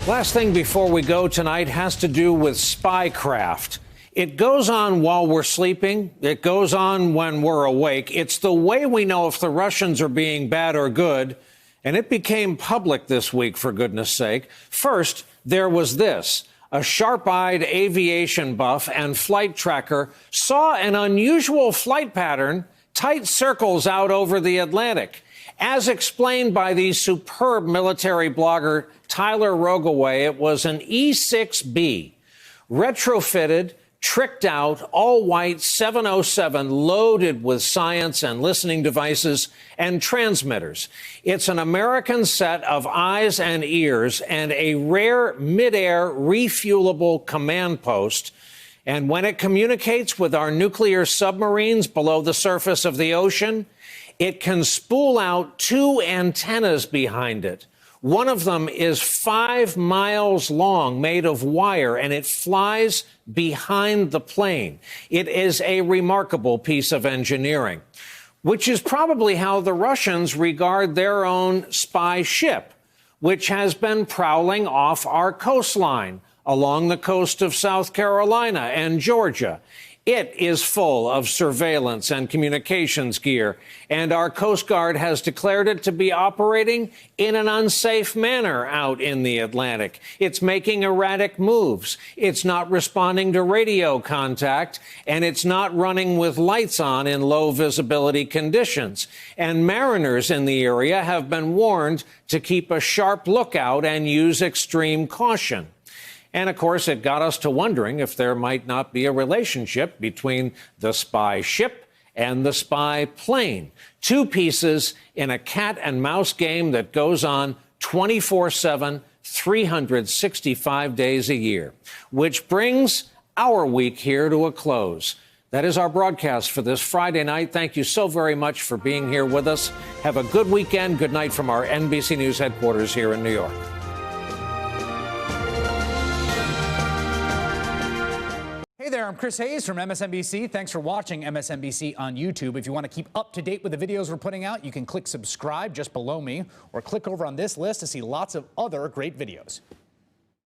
Last thing before we go tonight has to do with spycraft. It goes on while we're sleeping. It goes on when we're awake. It's the way we know if the Russians are being bad or good. And it became public this week, for goodness sake. First, there was this. A sharp-eyed aviation buff and flight tracker saw an unusual flight pattern, tight circles out over the Atlantic. As explained by the superb military blogger Tyler Rogoway, it was an E-6B, retrofitted, tricked out, all-white 707 loaded with science and listening devices and transmitters. It's an American set of eyes and ears and a rare mid-air refuelable command post. And when it communicates with our nuclear submarines below the surface of the ocean, it can spool out two antennas behind it. One of them is 5 miles long, made of wire, and it flies behind the plane. It is a remarkable piece of engineering, which is probably how the Russians regard their own spy ship, which has been prowling off our coastline along the coast of South Carolina and Georgia. It is full of surveillance and communications gear, and our Coast Guard has declared it to be operating in an unsafe manner out in the Atlantic. It's making erratic moves. It's not responding to radio contact, and it's not running with lights on in low visibility conditions. And mariners in the area have been warned to keep a sharp lookout and use extreme caution. And, of course, it got us to wondering if there might not be a relationship between the spy ship and the spy plane. Two pieces in a cat and mouse game that goes on 24/7, 365 days a year, which brings our week here to a close. That is our broadcast for this Friday night. Thank you so very much for being here with us. Have a good weekend. Good night from our NBC News headquarters here in New York. Hey there, I'm Chris Hayes from MSNBC. Thanks for watching MSNBC on YouTube. If you want to keep up to date with the videos we're putting out, you can click subscribe just below me or click over on this list to see lots of other great videos.